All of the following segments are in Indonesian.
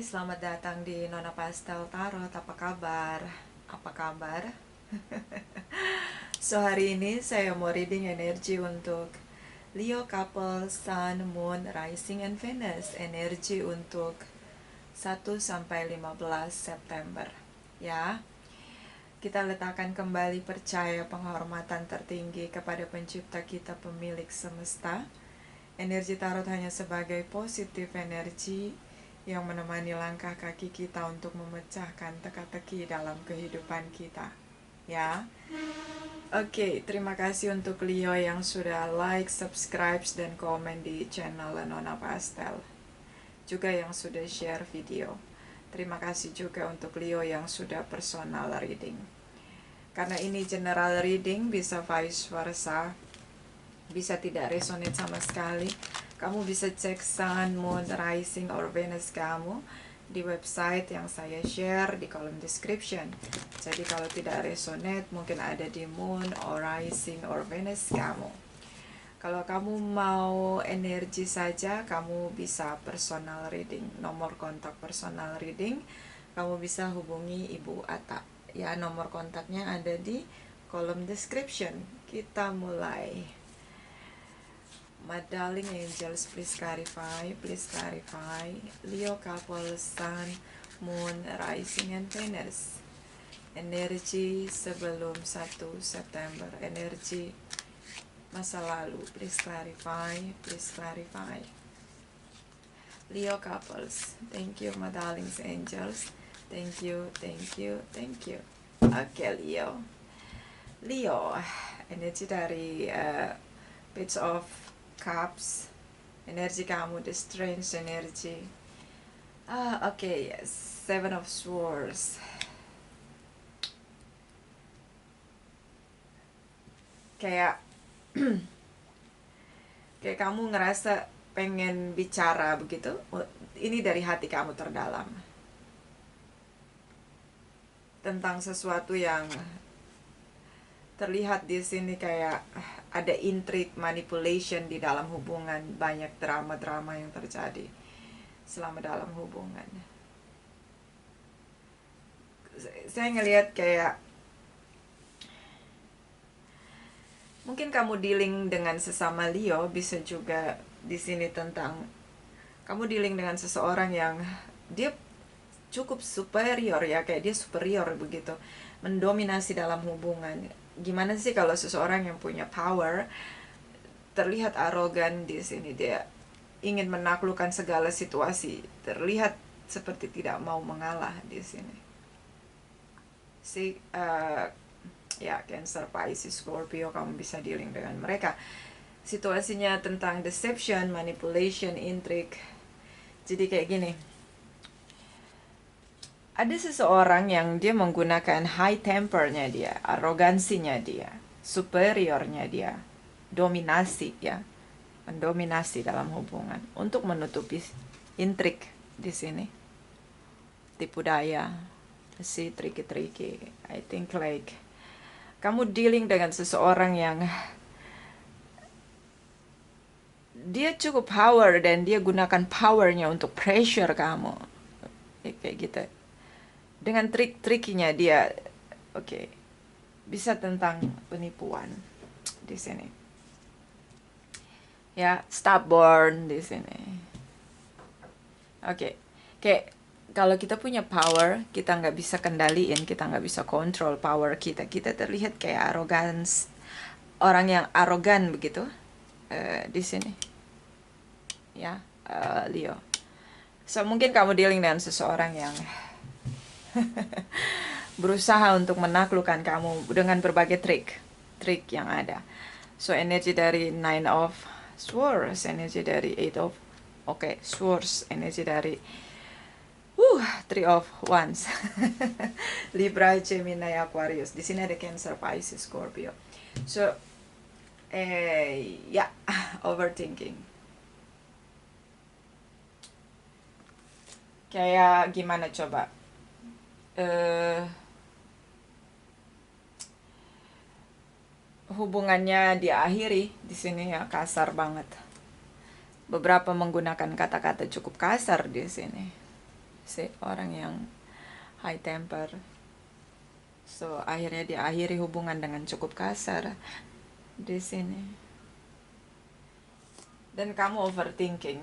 Selamat datang di Nona Pastel Tarot. Apa kabar? Apa kabar? So, hari ini saya mau reading energi untuk Leo couple, Sun, Moon, Rising, and Venus. Energi untuk 1 sampai 15 September. Ya, kita letakkan kembali percaya penghormatan tertinggi kepada pencipta kita, pemilik semesta. Energi tarot hanya sebagai positif energi yang menemani langkah kaki kita untuk memecahkan teka-teki dalam kehidupan kita. Ya. Oke, terima kasih untuk Leo yang sudah like, subscribe, dan komen di channel Nona Pastel. Juga yang sudah share video. Terima kasih juga untuk Leo yang sudah personal reading. Karena ini general reading, bisa vice versa, bisa tidak resonate sama sekali. Kamu bisa cek Sun, Moon, Rising, or Venus kamu di website yang saya share di kolom description. Jadi kalau tidak resonate, mungkin ada di Moon, or Rising, or Venus kamu. Kalau kamu mau energi saja, kamu bisa personal reading. Nomor kontak personal reading, kamu bisa hubungi Ibu Ata. Ya, nomor kontaknya ada di kolom description. Kita mulai. My darling angels, please clarify, Leo couple, Sun, Moon, Rising, and Venus. Energi sebelum 1 September, energi masa lalu, please clarify. Leo couples, thank you my darlings angels, thank you. Oke, Leo, energi dari Page of Cups, energi kamu, the strange energy. Oke, Seven of Swords. Kayak kayak kamu ngerasa pengen bicara begitu. Ini dari hati kamu terdalam tentang sesuatu yang terlihat di sini, kayak ada intrik, manipulation di dalam hubungan, banyak drama-drama yang terjadi selama dalam hubungan. Saya ngelihat kayak mungkin kamu dealing dengan sesama Leo, bisa juga di sini tentang kamu dealing dengan seseorang yang dia cukup superior ya, kayak dia superior begitu, mendominasi dalam hubungan. Gimana sih kalau seseorang yang punya power terlihat arogan di sini, dia ingin menaklukkan segala situasi, terlihat seperti tidak mau mengalah di sini. Ya, Cancer, Pisces, Scorpio, kamu bisa dealing dengan mereka. Situasinya tentang deception, manipulation, intrigue. Jadi kayak gini, ada seseorang yang dia menggunakan high tempernya dia, arogansinya dia, superiornya dia, dominasi ya, mendominasi dalam hubungan untuk menutupi intrik di sini, tipu daya, si tricky. I think like kamu dealing dengan seseorang yang dia cukup power dan dia gunakan powernya untuk pressure kamu, kayak gitu. Dengan trik-trikinya dia, oke, bisa tentang penipuan di sini. Ya, stubborn di sini. Oke, kayak kalau kita punya power, kita nggak bisa kendaliin, kita nggak bisa kontrol power kita. Kita terlihat kayak arrogance, orang yang arogan begitu di sini. Ya, Leo. So mungkin kamu dealing dengan seseorang yang berusaha untuk menaklukkan kamu dengan berbagai trik yang ada. So energi dari Nine of Swords, energi dari Eight of Swords, energi dari Three of Wands. Libra, Gemini, Aquarius. Di sini ada Cancer, Pisces, Scorpio. So ya, overthinking. Kayak gimana coba? Hubungannya diakhiri di sini ya, kasar banget. Beberapa menggunakan kata-kata cukup kasar di sini. sih, orang yang high temper. So akhirnya diakhiri hubungan dengan cukup kasar di sini. Dan kamu overthinking.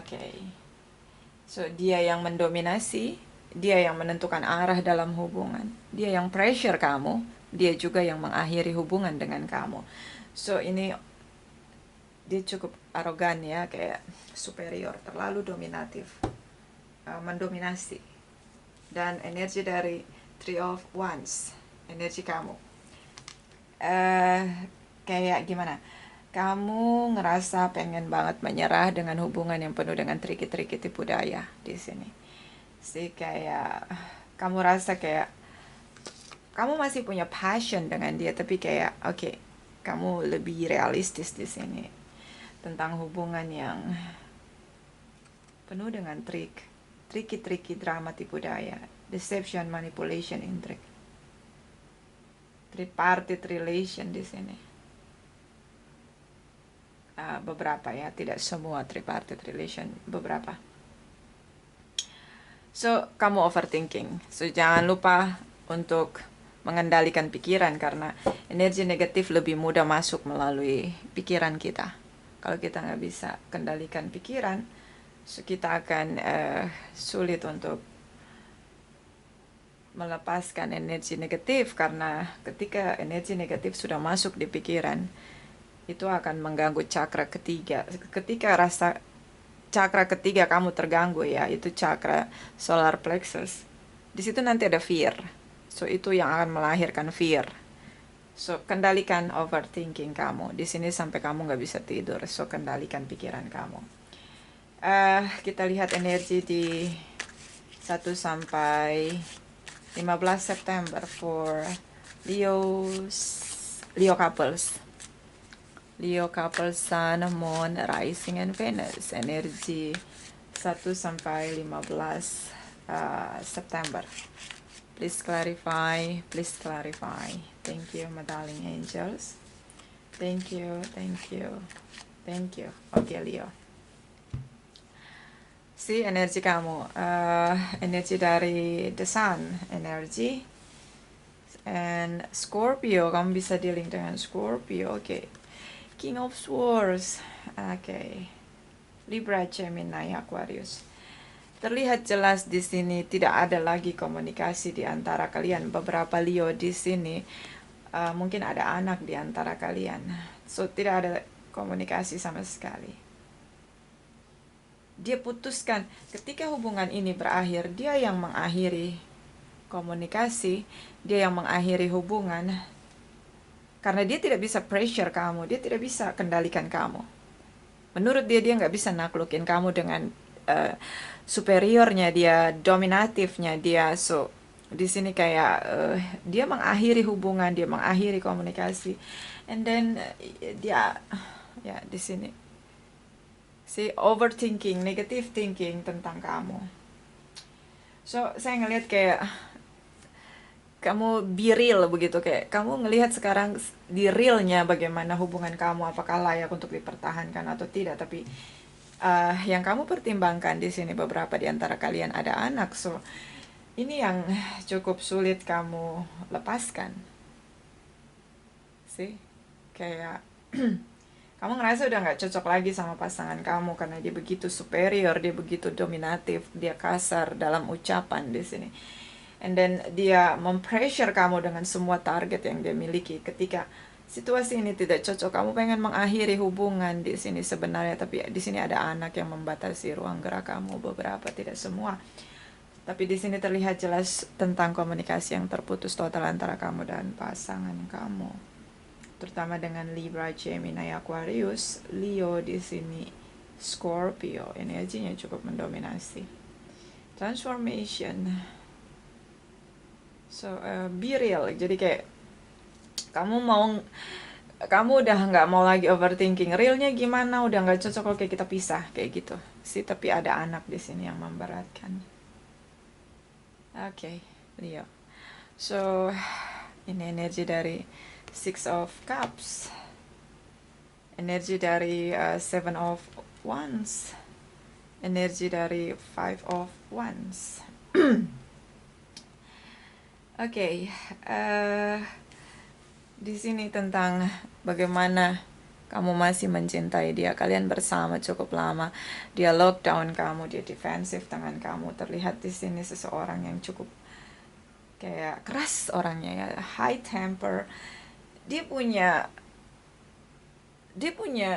Oke. So dia yang mendominasi, dia yang menentukan arah dalam hubungan, dia yang pressure kamu, dia juga yang mengakhiri hubungan dengan kamu. So ini dia cukup arogan ya, kayak superior, terlalu dominatif, mendominasi. Dan energi dari Three of Wands, energi kamu kayak gimana, kamu ngerasa pengen banget menyerah dengan hubungan yang penuh dengan triki-triki tipu daya di sini sih. Kayak kamu rasa kayak kamu masih punya passion dengan dia, tapi kayak oke, kamu lebih realistis di sini tentang hubungan yang penuh dengan triki-triki, drama, tipu daya, deception, manipulation, intrigue, tripartite relation di sini. Beberapa ya, tidak semua tripartite relation, beberapa. So kamu overthinking, so jangan lupa untuk mengendalikan pikiran, karena energi negatif lebih mudah masuk melalui pikiran kita. Kalau kita nggak bisa kendalikan pikiran, so kita akan sulit untuk melepaskan energi negatif, karena ketika energi negatif sudah masuk di pikiran, itu akan mengganggu cakra ketiga. Ketika rasa cakra ketiga kamu terganggu ya, itu cakra solar plexus. Di situ nanti ada fear. So itu yang akan melahirkan fear. So kendalikan overthinking kamu. Di sini sampai kamu nggak bisa tidur. So kendalikan pikiran kamu. Kita lihat energi di 1 sampai 15 September for Leo couples. Leo couple Sun, Moon, Rising, and Venus. Energi 1 sampai 15 September. Please clarify, please clarify. Thank you, my darling angels. Thank you, thank you, thank you. Oke, Leo. Si energi kamu, energi dari The Sun, energi. And Scorpio, kamu bisa dealing dengan Scorpio, oke. King of Swords, oke. Libra, Gemini, Aquarius. Terlihat jelas di sini tidak ada lagi komunikasi di antara kalian. Beberapa Leo di sini mungkin ada anak di antara kalian. So tidak ada komunikasi sama sekali. Dia putuskan ketika hubungan ini berakhir, dia yang mengakhiri komunikasi, dia yang mengakhiri hubungan. Karena dia tidak bisa pressure kamu, dia tidak bisa kendalikan kamu. Menurut dia nggak bisa naklukin kamu dengan superiornya dia, dominatifnya dia. So di sini kayak dia mengakhiri hubungan, dia mengakhiri komunikasi, and then dia ya di sini si overthinking, negative thinking tentang kamu. So saya ngelihat kayak kamu be real begitu, kayak kamu ngelihat sekarang di realnya bagaimana hubungan kamu, apakah layak untuk dipertahankan atau tidak. Tapi yang kamu pertimbangkan di sini, beberapa di antara kalian ada anak, so ini yang cukup sulit kamu lepaskan sih. Kayak kamu ngerasa udah nggak cocok lagi sama pasangan kamu karena dia begitu superior, dia begitu dominatif, dia kasar dalam ucapan di sini. And then dia mempressure kamu dengan semua target yang dia miliki. Ketika situasi ini tidak cocok, kamu pengen mengakhiri hubungan di sini sebenarnya, tapi di sini ada anak yang membatasi ruang gerak kamu. Beberapa, tidak semua. Tapi di sini terlihat jelas tentang komunikasi yang terputus total antara kamu dan pasangan kamu. Terutama dengan Libra, Gemini, Aquarius, Leo di sini, Scorpio, energinya cukup mendominasi. Transformation. So be real, jadi kayak kamu udah nggak mau lagi overthinking, realnya gimana, udah nggak cocok, oke kita pisah kayak gitu sih. Tapi ada anak di sini yang memberatkan. Oke, Leo. So ini energi dari Six of Cups, energi dari Seven of Wands, energi dari Five of Wands. Oke, di sini tentang bagaimana kamu masih mencintai dia. Kalian bersama cukup lama. Dia lockdown kamu, dia defensif dengan kamu. Terlihat di sini seseorang yang cukup kayak keras orangnya ya, high temper. Dia punya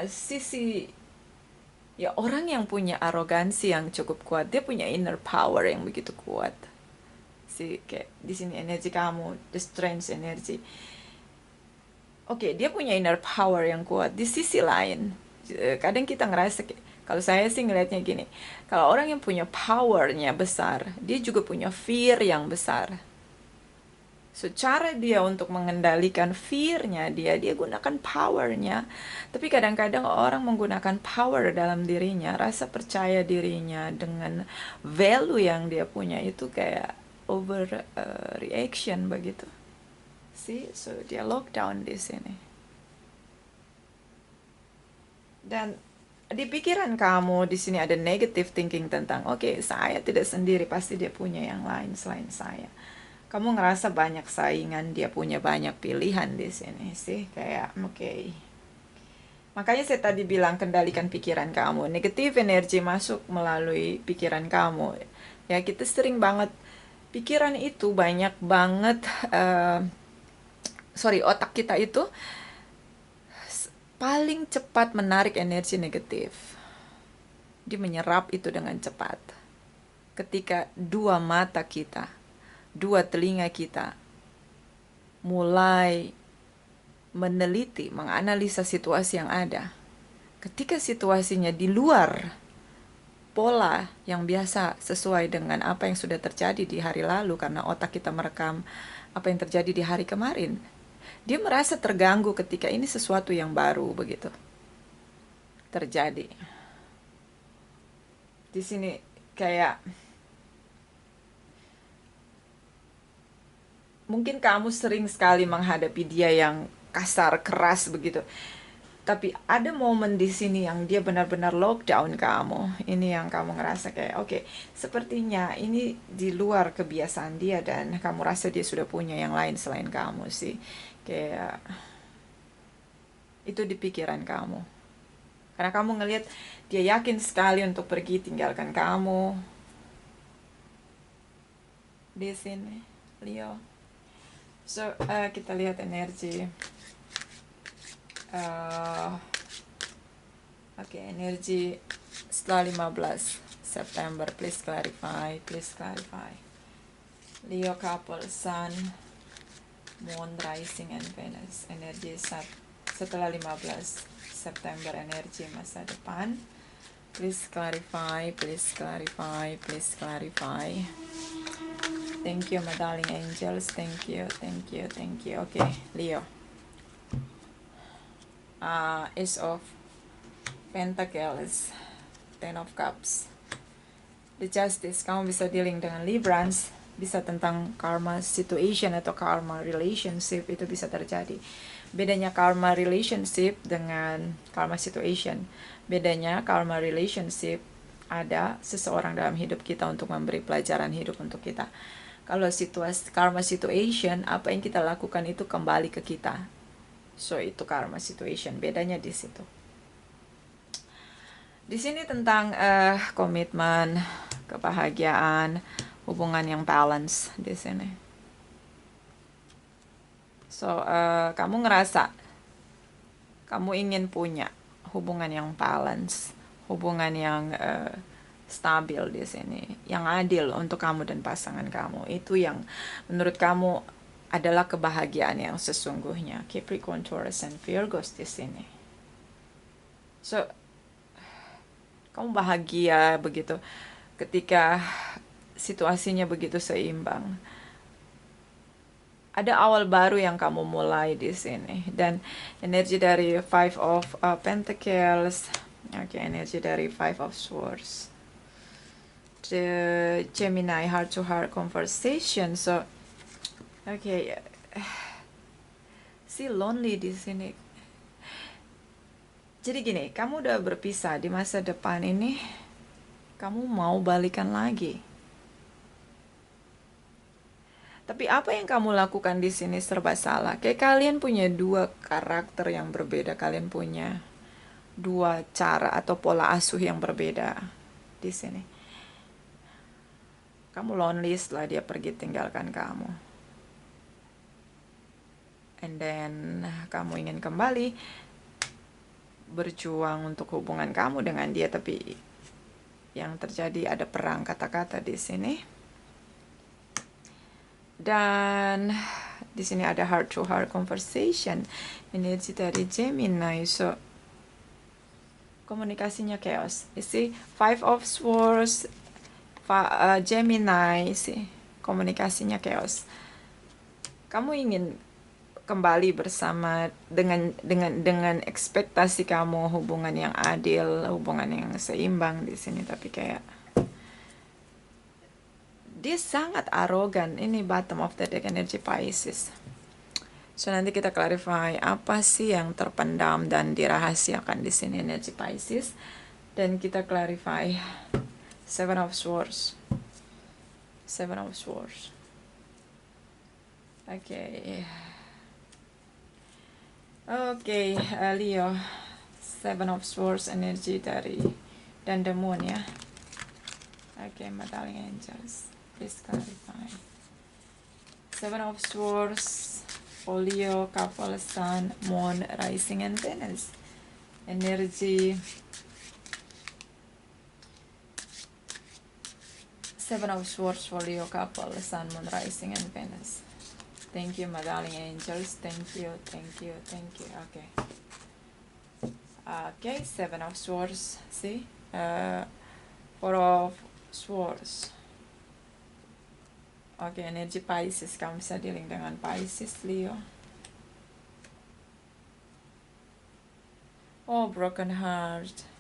sisi ya, orang yang punya arogansi yang cukup kuat. Dia punya inner power yang begitu kuat. Kayak di sini energi kamu, the strange energy. Oke, dia punya inner power yang kuat. Di sisi lain, kadang kita ngerasa, kalau saya sih ngelihatnya gini, kalau orang yang punya powernya besar, dia juga punya fear yang besar. So, cara dia untuk mengendalikan fear-nya, dia gunakan power-nya. Tapi kadang-kadang orang menggunakan power dalam dirinya, rasa percaya dirinya dengan value yang dia punya itu kayak over reaction begitu. So dia lockdown di sini. Dan di pikiran kamu di sini ada negative thinking tentang, oke, saya tidak sendiri, pasti dia punya yang lain selain saya. Kamu ngerasa banyak saingan, dia punya banyak pilihan di sini sih, kayak oke. Makanya saya tadi bilang kendalikan pikiran kamu. Negatif energi masuk melalui pikiran kamu. Ya, kita sering banget pikiran itu banyak banget otak kita itu paling cepat menarik energi negatif. Dia menyerap itu dengan cepat. Ketika dua mata kita, dua telinga kita mulai meneliti, menganalisa situasi yang ada. Ketika situasinya di luar pola yang biasa sesuai dengan apa yang sudah terjadi di hari lalu, karena otak kita merekam apa yang terjadi di hari kemarin, dia merasa terganggu ketika ini sesuatu yang baru begitu terjadi. Di sini kayak mungkin kamu sering sekali menghadapi dia yang kasar, keras begitu. Tapi ada momen di sini yang dia benar-benar lockdown kamu. Ini yang kamu ngerasa kayak, oke, sepertinya ini di luar kebiasaan dia dan kamu rasa dia sudah punya yang lain selain kamu sih. Kayak itu di pikiran kamu. Karena kamu ngelihat dia yakin sekali untuk pergi tinggalkan kamu. Di sini, Leo. So, kita lihat energi. Oke, energi setelah 15 September. Please clarify. Leo couple, Sun, Moon, Rising, and Venus. Energi setelah 15 September, energi masa depan. Please clarify. Thank you, my darling angels. Thank you. Okay, Leo. Ace of Pentacles, Ten of Cups, The Justice. Kamu bisa dealing dengan Librans, bisa tentang karma situation atau karma relationship, itu bisa terjadi. Bedanya karma relationship dengan karma situation. Bedanya karma relationship, ada seseorang dalam hidup kita untuk memberi pelajaran hidup untuk kita. Kalau karma situation, apa yang kita lakukan itu kembali ke kita. So itu karma situation, bedanya di situ. Di sini tentang komitmen, kebahagiaan, hubungan yang balance di sini. So kamu ngerasa kamu ingin punya hubungan yang balance, hubungan yang stabil di sini, yang adil untuk kamu dan pasangan kamu. Itu yang menurut kamu adalah kebahagiaan yang sesungguhnya. Capricorn, Taurus, and Virgos di sini. So, kamu bahagia begitu ketika situasinya begitu seimbang. Ada awal baru yang kamu mulai di sini. Dan energi dari Five of Pentacles. Oke, energi dari Five of Swords. The Gemini, heart-to-heart conversation. So, okay, si lonely di sini. Jadi gini, kamu udah berpisah di masa depan ini. Kamu mau balikan lagi. Tapi apa yang kamu lakukan di sini serba salah. Kayak kalian punya dua karakter yang berbeda. Kalian punya dua cara atau pola asuh yang berbeda di sini. Kamu lonely setelah dia pergi tinggalkan kamu. And then kamu ingin kembali berjuang untuk hubungan kamu dengan dia, tapi yang terjadi ada perang kata-kata di sini. Dan di sini ada heart to heart conversation, energi dari Gemini. So komunikasinya chaos. You see, Five of Swords, Gemini, sih komunikasinya chaos. Kamu ingin kembali bersama dengan ekspektasi kamu hubungan yang adil, hubungan yang seimbang di sini, tapi kayak dia sangat arogan. Ini bottom of the deck energi Pisces. So nanti kita clarify apa sih yang terpendam dan dirahasiakan di sini energi Pisces, dan kita clarify Seven of Swords. Seven of Swords. Oke, Leo. Seven of Swords energi dari dan the Moon ya. My darling angels, please clarify. Seven of Swords for Leo, couple, Sun, Moon, Rising, and Venus. Energi Seven of Swords for Leo, couple, Sun, Moon, Rising, and Venus. Thank you, my darling angels. Thank you. Okay, Seven of Swords. See, Four of Swords. Energi Pisces. Kamu bisa dealing dengan Pisces, Leo. Oh, broken heart.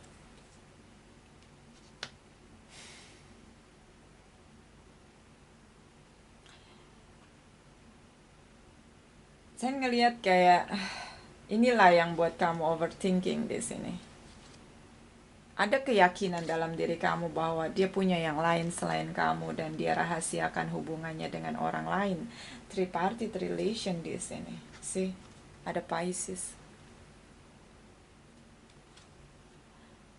Saya ngelihat kayak inilah yang buat kamu overthinking di sini. Ada keyakinan dalam diri kamu bahwa dia punya yang lain selain kamu dan dia rahasiakan hubungannya dengan orang lain. Tripartite relation di sini. See, ada Pisces.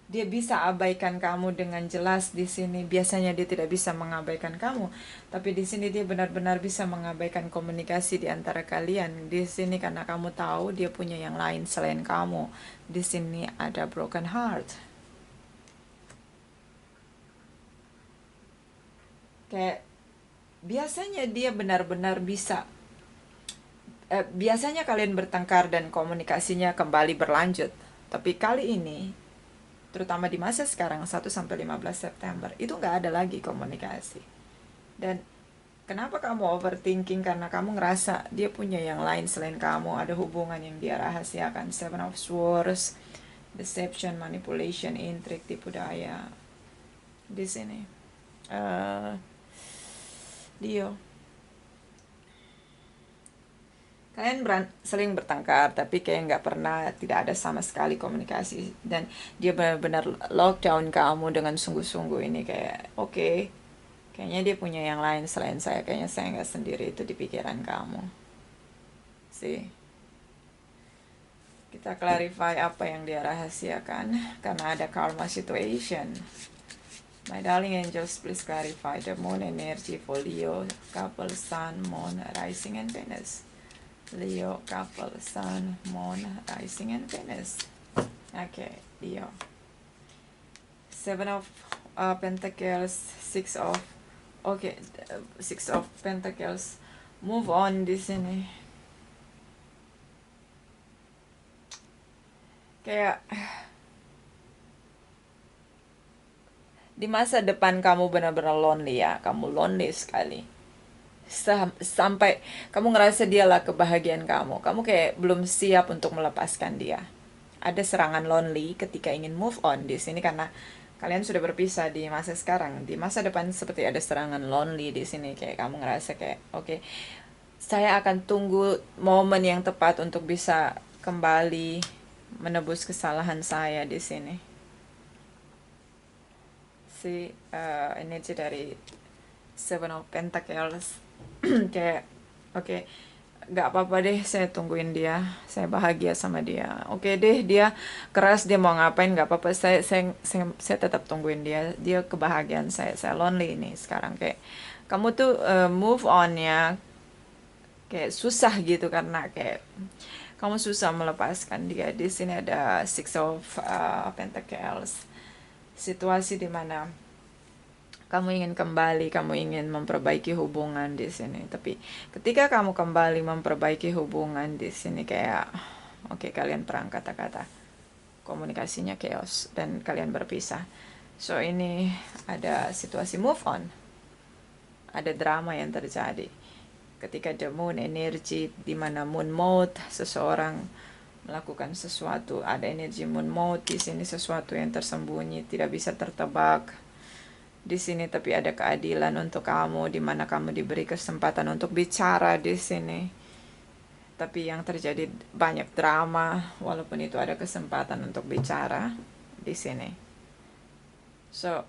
Dia bisa abaikan kamu dengan jelas di sini. Biasanya dia tidak bisa mengabaikan kamu, tapi di sini dia benar-benar bisa mengabaikan komunikasi di antara kalian. Di sini karena kamu tahu dia punya yang lain selain kamu. Di sini ada broken heart. Kayak biasanya dia benar-benar bisa. Biasanya kalian bertengkar dan komunikasinya kembali berlanjut. Tapi kali ini, terutama di masa sekarang 1-15 September, itu nggak ada lagi komunikasi. Dan kenapa kamu overthinking? Karena kamu ngerasa dia punya yang lain selain kamu, ada hubungan yang dia rahasiakan. Seven of Swords, deception, manipulation, intrigue, tipu daya. Di sini Leo, kalian sering bertengkar, tapi kayak nggak pernah, tidak ada sama sekali komunikasi. Dan dia benar-benar lockdown kamu dengan sungguh-sungguh. Ini kayak, oke, kayaknya dia punya yang lain selain saya. Kayaknya saya nggak sendiri, itu di pikiran kamu. See, kita clarify apa yang dia rahasiakan, karena ada karma situation. My darling angels, please clarify the moon energy for Leo, couple, Sun, Moon, Rising, and Venus. Leo, couple, Sun, Moon, Rising, and Venus. Okay, Leo. Seven of Pentacles, Six of Pentacles. Move on di sini. Kayak di masa depan kamu benar-benar lonely ya. Kamu lonely sekali. Sampai kamu ngerasa dialah kebahagiaan kamu. Kamu kayak belum siap untuk melepaskan dia. Ada serangan lonely ketika ingin move on di sini karena kalian sudah berpisah di masa sekarang. Di masa depan seperti ada serangan lonely di sini, kayak kamu ngerasa kayak oke, saya akan tunggu momen yang tepat untuk bisa kembali menebus kesalahan saya di sini. si energi dari Seven of Pentacles. Kayak oke, nggak apa-apa deh, saya tungguin dia, saya bahagia sama dia. Oke deh, dia keras, dia mau ngapain nggak apa-apa, saya tetap tungguin dia kebahagiaan saya lonely ini sekarang. Kayak kamu tuh move on ya, kayak susah gitu karena kayak kamu susah melepaskan dia. Di sini ada Six of Pentacles, situasi dimana kamu ingin kembali, kamu ingin memperbaiki hubungan di sini. Tapi ketika kamu kembali memperbaiki hubungan di sini kayak oke, kalian perang kata-kata, komunikasinya chaos dan kalian berpisah. So ini ada situasi move on, ada drama yang terjadi ketika the moon energi, di mana moon mode, seseorang melakukan sesuatu, ada energi moon mode di sini, sesuatu yang tersembunyi tidak bisa tertebak di sini. Tapi ada keadilan untuk kamu, di mana kamu diberi kesempatan untuk bicara di sini. Tapi yang terjadi banyak drama, walaupun itu ada kesempatan untuk bicara di sini. So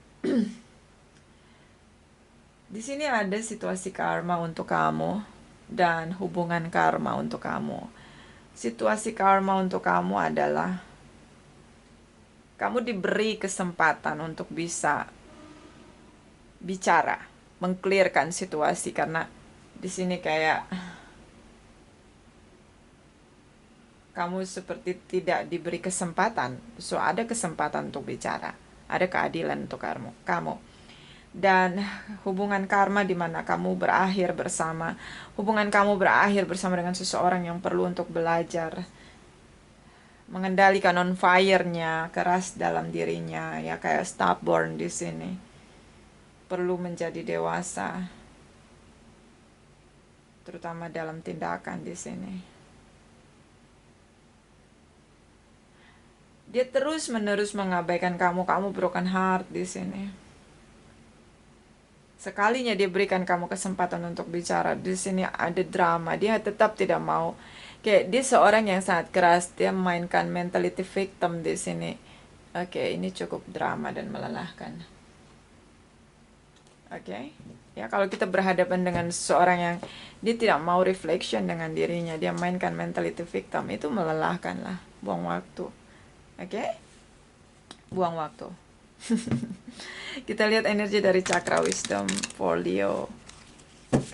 di sini ada situasi karma untuk kamu dan hubungan karma untuk kamu. Situasi karma untuk kamu adalah kamu diberi kesempatan untuk bisa bicara, mengclearkan situasi, karena di sini kayak kamu seperti tidak diberi kesempatan. So ada kesempatan untuk bicara, ada keadilan untuk kamu. Dan hubungan karma di mana kamu berakhir bersama, hubungan kamu berakhir bersama dengan seseorang yang perlu untuk belajar mengendalikan on fire-nya, keras dalam dirinya, ya kayak stubborn di sini. Perlu menjadi dewasa, terutama dalam tindakan di sini. Dia terus-menerus mengabaikan kamu broken heart di sini. Sekalinya dia berikan kamu kesempatan untuk bicara, di sini ada drama. Dia tetap tidak mau. Kayak dia seorang yang sangat keras, dia memainkan mentality victim di sini. Oke, ini cukup drama dan melelahkan. Oke. Ya, kalau kita berhadapan dengan seseorang yang dia tidak mau reflection dengan dirinya, dia mainkan mentality victim, itu melelahkan lah, buang waktu. Oke? Buang waktu. Kita lihat energi dari chakra wisdom for Leo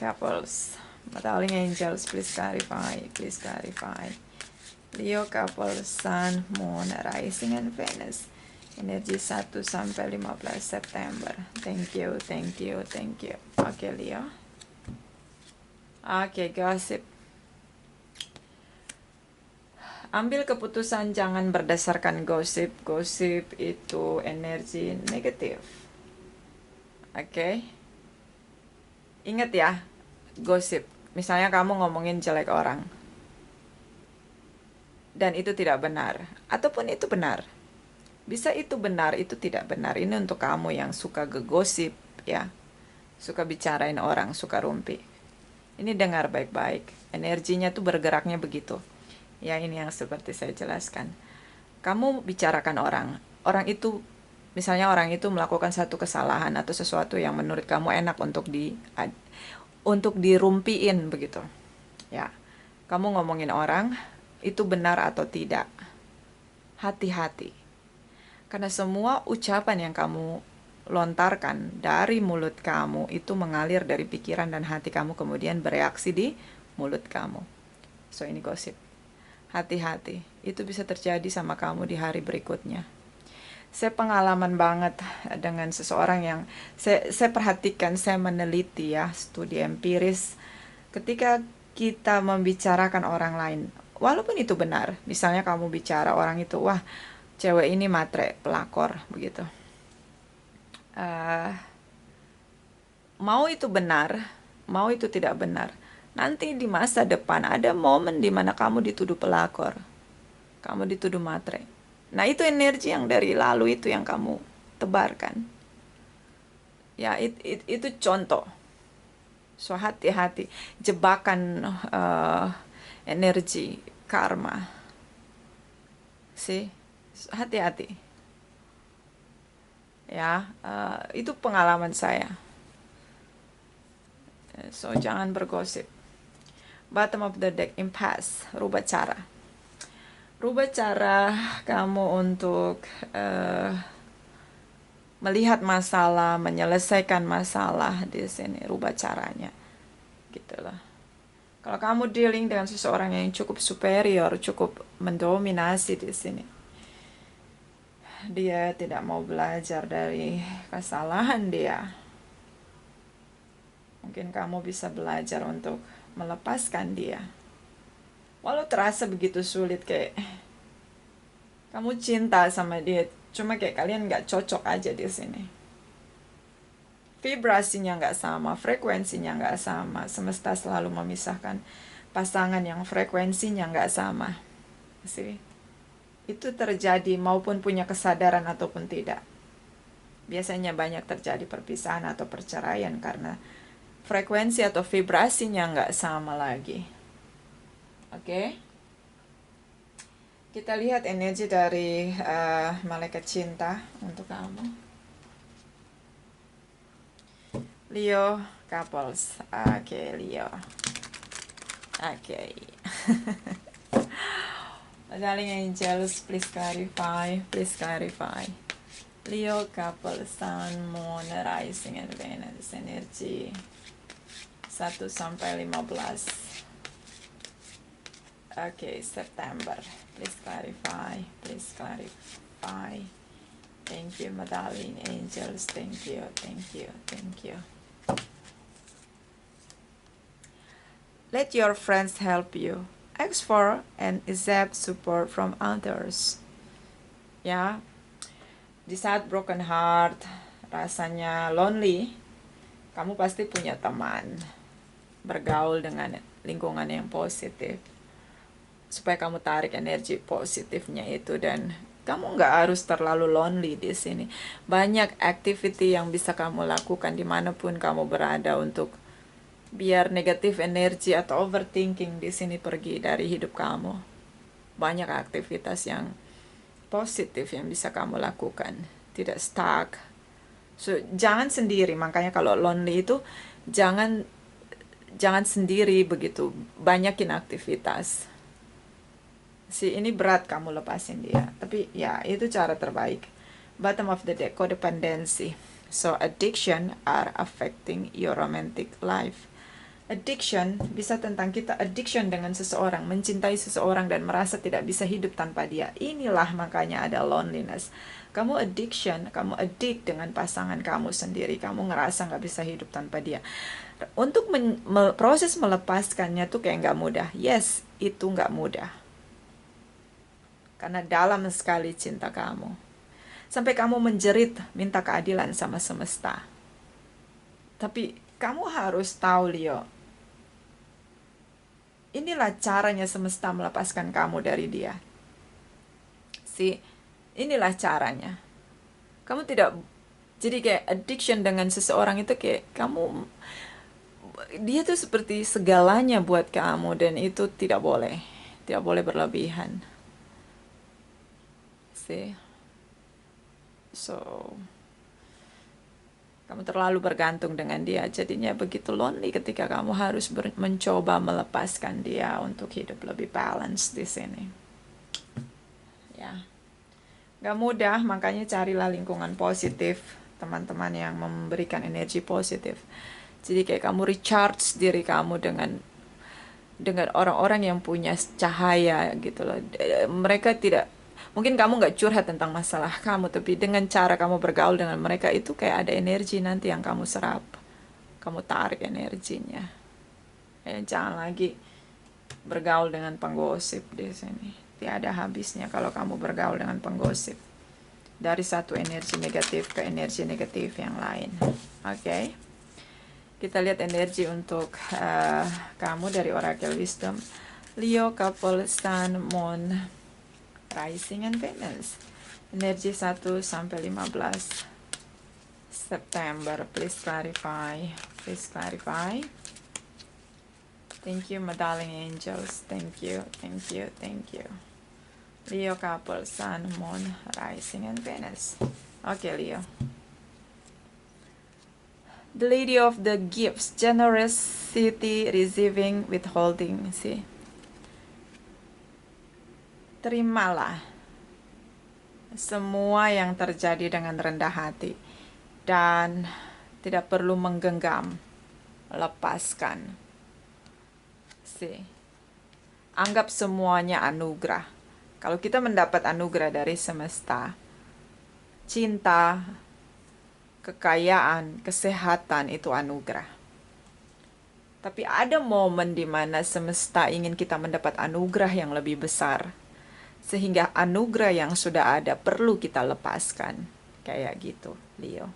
couples. Darling angels, please clarify, please clarify. Leo couple, Sun, Moon, Rising, and Venus. Energi 1 sampai 15 September. Thank you, thank you, thank you. Oke, Leo. Oke, gossip. Ambil keputusan jangan berdasarkan gosip. Gosip itu energi negatif. Oke. Ingat ya, gosip. Misalnya kamu ngomongin jelek orang. Dan itu tidak benar. Ataupun itu benar. Bisa itu benar, itu tidak benar. Ini untuk kamu yang suka gegosip, ya. Suka bicarain orang, suka rumpi. Ini dengar baik-baik. Energinya tuh bergeraknya begitu. Ya, ini yang seperti saya jelaskan. Kamu bicarakan orang. Orang itu, misalnya orang itu melakukan satu kesalahan atau sesuatu yang menurut kamu enak untuk dirumpiin begitu. Ya. Kamu ngomongin orang, itu benar atau tidak. Hati-hati. Karena semua ucapan yang kamu lontarkan dari mulut kamu itu mengalir dari pikiran dan hati kamu, kemudian bereaksi di mulut kamu. So ini gosip. Hati-hati, itu bisa terjadi sama kamu di hari berikutnya. Saya pengalaman banget dengan seseorang yang saya perhatikan, saya meneliti ya, studi empiris. Ketika kita membicarakan orang lain, walaupun itu benar, misalnya kamu bicara orang itu, wah cewek ini matre, pelakor, begitu. Mau itu benar, mau itu tidak benar. Nanti di masa depan ada momen di mana kamu dituduh pelakor, kamu dituduh matre. Nah itu energi yang dari lalu itu yang kamu tebarkan. Ya itu contoh. So hati-hati, jebakan energi karma. Hati-hati. ya. Itu pengalaman saya. So jangan bergosip. Bottom of the deck, impasse, rubah cara. Rubah cara kamu untuk melihat masalah, menyelesaikan masalah di sini. Rubah caranya, gitulah. Kalau kamu dealing dengan seseorang yang cukup superior, cukup mendominasi di sini, dia tidak mau belajar dari kesalahan dia. Mungkin kamu bisa belajar untuk melepaskan dia. Walau terasa begitu sulit, kayak kamu cinta sama dia, cuma kayak kalian nggak cocok aja di sini. Vibrasinya nggak sama, frekuensinya nggak sama. Semesta selalu memisahkan pasangan yang frekuensinya nggak sama. See? Itu terjadi maupun punya kesadaran ataupun tidak. Biasanya banyak terjadi perpisahan atau perceraian karena frekuensi atau vibrasinya nggak sama lagi. Oke? Kita lihat energi dari malaikat cinta untuk kamu. Leo couples. Oke, Leo. Oke. Darling angels, please clarify. Please clarify. Leo couple, Sun, Moon, Rising, and Venus. Energi 1 sampai 15. Oke, September. Please clarify. Please clarify. Thank you, my darling angels. Thank you. Thank you. Thank you. Let your friends help you. Ask for and accept support from others. Ya, di saat broken heart, rasanya lonely, kamu pasti punya teman. Bergaul dengan lingkungan yang positif, supaya kamu tarik energi positifnya itu, dan kamu nggak harus terlalu lonely di sini. Banyak activity yang bisa kamu lakukan dimanapun kamu berada untuk biar negatif energi atau overthinking di sini pergi dari hidup kamu. Banyak aktivitas yang positif yang bisa kamu lakukan, tidak stuck. So, jangan sendiri. Makanya kalau lonely itu jangan sendiri begitu. Banyakin aktivitas. Ini berat kamu lepasin dia, tapi ya itu cara terbaik. Bottom of the deck, codependency. So addiction are affecting your romantic life. Addiction bisa tentang kita addiction dengan seseorang, mencintai seseorang dan merasa tidak bisa hidup tanpa dia. Inilah makanya ada loneliness. Kamu addiction, kamu addict dengan pasangan kamu sendiri, kamu ngerasa nggak bisa hidup tanpa dia. Untuk proses melepaskannya tuh kayak nggak mudah. Yes, itu nggak mudah. Karena dalam sekali cinta kamu. Sampai kamu menjerit, minta keadilan sama semesta. Tapi kamu harus tahu, Leo, inilah caranya semesta melepaskan kamu dari dia. Inilah caranya. Kamu tidak, jadi kayak addiction dengan seseorang itu kayak kamu, dia tuh seperti segalanya buat kamu, dan itu tidak boleh berlebihan. So kamu terlalu bergantung dengan dia, jadinya begitu lonely ketika kamu harus mencoba melepaskan dia untuk hidup lebih balance di sini. Ya, gak mudah, makanya carilah lingkungan positif, teman-teman yang memberikan energi positif. Jadi kayak kamu recharge diri kamu dengan orang-orang yang punya cahaya gitu loh. Mereka tidak, mungkin kamu nggak curhat tentang masalah kamu, tapi dengan cara kamu bergaul dengan mereka itu kayak ada energi nanti yang kamu serap, kamu tarik energinya. Jangan lagi bergaul dengan penggosip di sini. Tiada habisnya kalau kamu bergaul dengan penggosip. Dari satu energi negatif ke energi negatif yang lain. Oke. Kita lihat energi untuk kamu dari Oracle Wisdom. Leo couple, Sun, Moon, Rising, and Venus. Energi 1 sampai 15 September. Please clarify. Please clarify. Thank you, my darling angels. Thank you. Thank you. Thank you. Leo couple, Sun, Moon, Rising, and Venus. Okay, Leo. The Lady of the Gifts, generosity, receiving, withholding. See, terimalah semua yang terjadi dengan rendah hati dan tidak perlu menggenggam, lepaskan. See, anggap semuanya anugerah. Kalau kita mendapat anugerah dari semesta, cinta, kekayaan, kesehatan itu anugerah. Tapi ada momen di mana semesta ingin kita mendapat anugerah yang lebih besar. Sehingga anugerah yang sudah ada perlu kita lepaskan. Kayak gitu, Leo.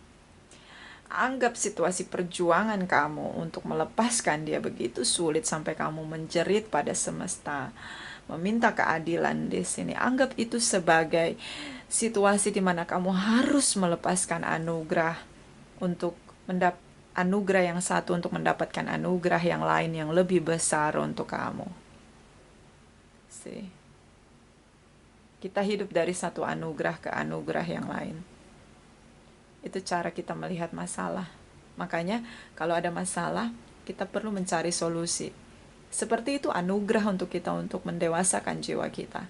Anggap situasi perjuangan kamu untuk melepaskan dia begitu sulit sampai kamu menjerit pada semesta, meminta keadilan di sini. Anggap itu sebagai situasi di mana kamu harus melepaskan anugerah untuk anugerah yang satu untuk mendapatkan anugerah yang lain yang lebih besar untuk kamu. See. Kita hidup dari satu anugerah ke anugerah yang lain. Itu cara kita melihat masalah. Makanya kalau ada masalah, kita perlu mencari solusi. Seperti itu anugerah untuk kita untuk mendewasakan jiwa kita.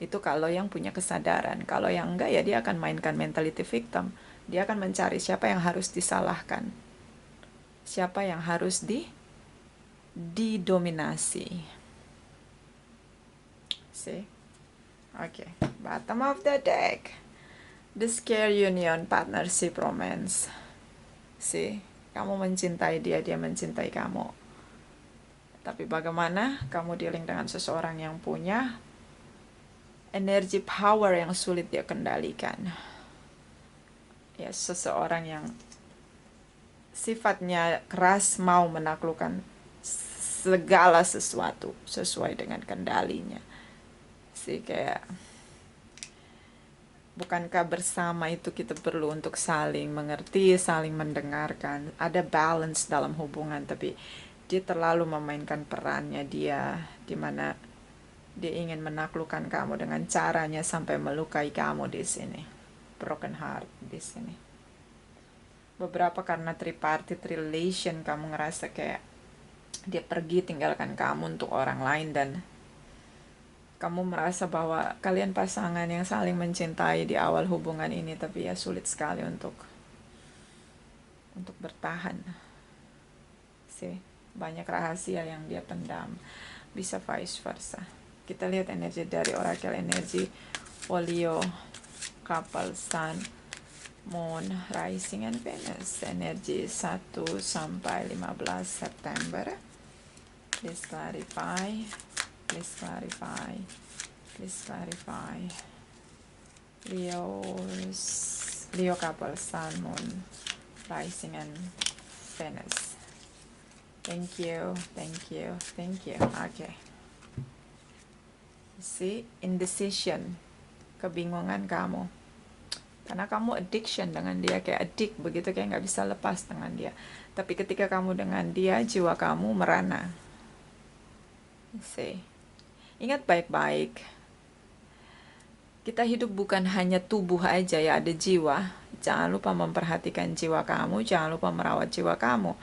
Itu kalau yang punya kesadaran. Kalau yang enggak ya dia akan mainkan mentality victim. Dia akan mencari siapa yang harus disalahkan. Siapa yang harus didominasi. See? Okay, bottom of the deck. The Scare Union, Partnership, Romance. See, kamu mencintai dia, dia mencintai kamu. Tapi bagaimana kamu dealing dengan seseorang yang punya energi power yang sulit dia kendalikan. Ya, seseorang yang sifatnya keras, mau menaklukkan segala sesuatu sesuai dengan kendalinya. Sih kayak, bukankah bersama itu kita perlu untuk saling mengerti, saling mendengarkan. Ada balance dalam hubungan, tapi dia terlalu memainkan perannya dia, dimana dia ingin menaklukkan kamu dengan caranya sampai melukai kamu di sini. Broken heart di sini. Beberapa karena tripartite relation kamu ngerasa kayak dia pergi tinggalkan kamu untuk orang lain dan kamu merasa bahwa kalian pasangan yang saling mencintai di awal hubungan ini, tapi ya sulit sekali untuk bertahan. Sih, banyak rahasia yang dia pendam. Bisa vice versa. Kita lihat energi dari Oracle energi Leo, Couple, Sun, Moon, Rising, and Venus. Energi 1 sampai 15 September. Please clarify. Please clarify. Please clarify. Leo couple, Sun, Moon, Rising, and Venus. Thank you, thank you, thank you. Okay. See, indecision, kebingungan kamu. Karena kamu addiction dengan dia, kayak addict begitu, kayak nggak bisa lepas dengan dia. Tapi ketika kamu dengan dia, jiwa kamu merana. See. Ingat baik-baik, kita hidup bukan hanya tubuh aja ya, ada jiwa. Jangan lupa memperhatikan jiwa kamu, jangan lupa merawat jiwa kamu.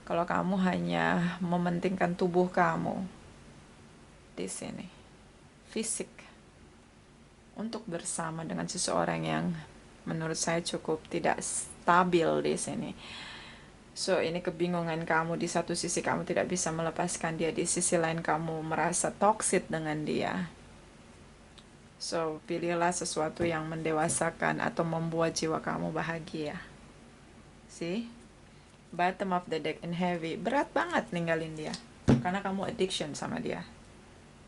Kalau kamu hanya mementingkan tubuh kamu di sini, fisik, untuk bersama dengan seseorang yang menurut saya cukup tidak stabil di sini. So, ini kebingungan kamu. Di satu sisi kamu tidak bisa melepaskan dia, di sisi lain kamu merasa toxic dengan dia. So, pilihlah sesuatu yang mendewasakan atau membuat jiwa kamu bahagia. See? Bottom of the deck in heavy. Berat banget ninggalin dia. Karena kamu addiction sama dia.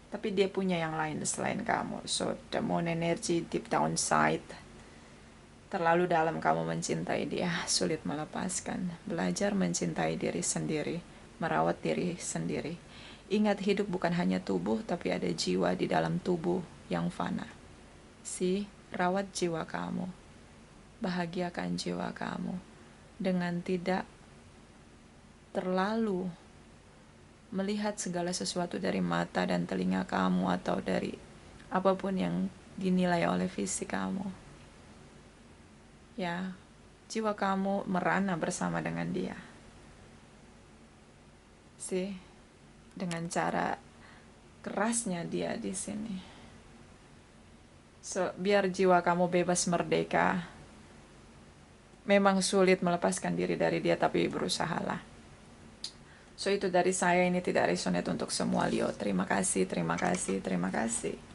Tapi dia punya yang lain selain kamu. So, the moon energy deep down side. Terlalu dalam kamu mencintai dia, sulit melepaskan. Belajar mencintai diri sendiri, merawat diri sendiri. Ingat, hidup bukan hanya tubuh, tapi ada jiwa di dalam tubuh yang fana. Rawat jiwa kamu, bahagiakan jiwa kamu, dengan tidak terlalu melihat segala sesuatu dari mata dan telinga kamu, atau dari apapun yang dinilai oleh fisik kamu. Ya, jiwa kamu merana bersama dengan dia. Sih, dengan cara kerasnya dia di sini. So, biar jiwa kamu bebas merdeka. Memang sulit melepaskan diri dari dia, tapi berusahalah. So, itu dari saya, ini tidak resonate untuk semua Leo. Terima kasih, terima kasih, terima kasih.